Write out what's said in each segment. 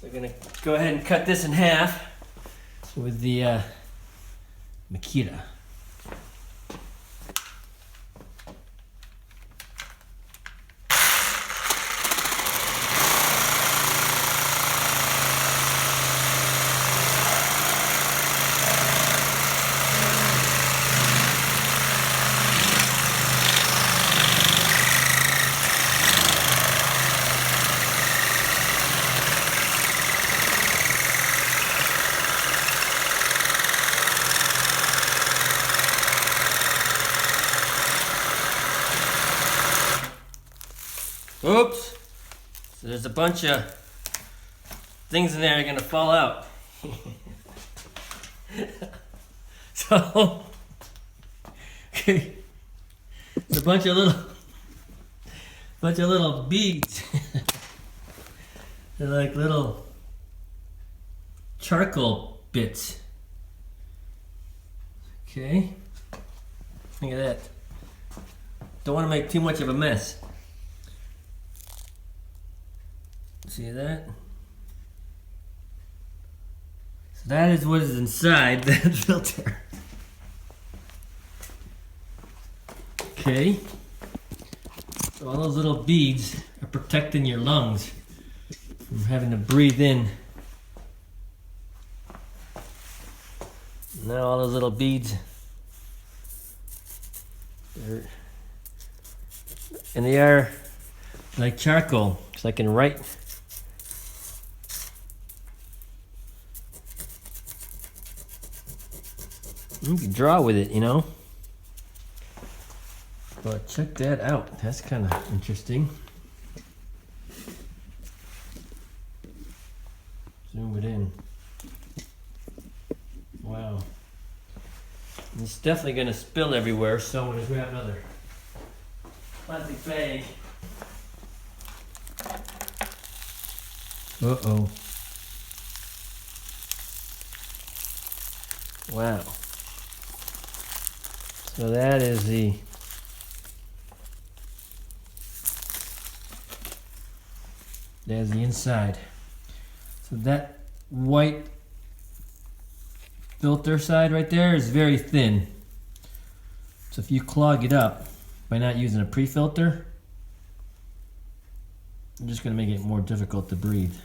we're gonna go ahead and cut this in half with the Makita. Oops, so there's a bunch of things in there that are gonna fall out. So, okay, it's a bunch of little beads. They're like little charcoal bits. Okay, look at that. Don't want to make too much of a mess. See that? So that is what is inside that filter. Okay. So all those little beads are protecting your lungs from having to breathe in. Now all those little beads and they are like charcoal, so I can write. You can draw with it, you know. But check that out. That's kind of interesting. Zoom it in. Wow. And it's definitely going to spill everywhere, so I'm going to grab another plastic bag. Uh-oh. Wow. So that is there's the inside. So that white filter side right there is very thin. So if you clog it up by not using a pre-filter, you're just going to make it more difficult to breathe.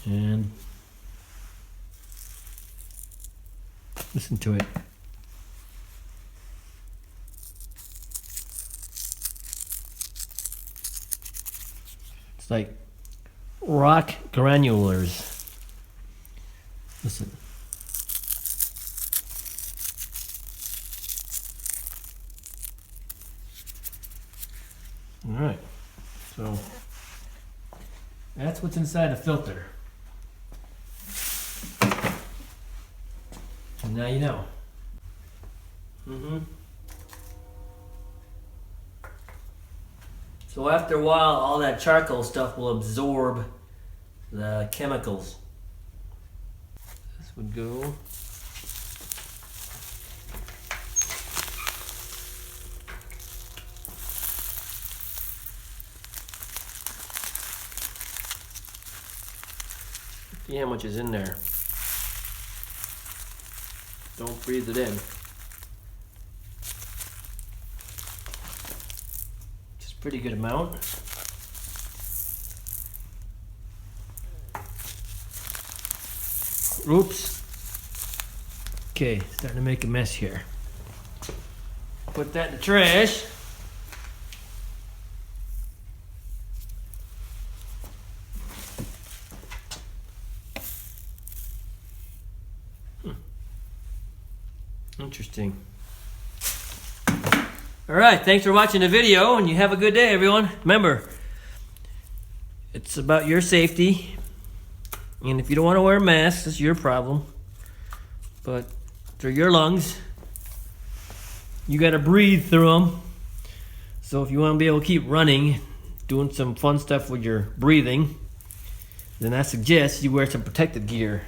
And listen to it. It's like rock granulars. Listen. All right. So that's what's inside a filter. And now you know. So after a while, all that charcoal stuff will absorb the chemicals. This would go. See how much is in there. Don't breathe it in. It's a pretty good amount. Oops. Okay, starting to make a mess here. Put that in the trash. Interesting. All right, thanks for watching the video, and you have a good day, everyone. Remember, it's about your safety, and if you don't want to wear a mask, that's your problem. But they're your lungs. You got to breathe through them. So if you want to be able to keep running, doing some fun stuff with your breathing, then I suggest you wear some protective gear.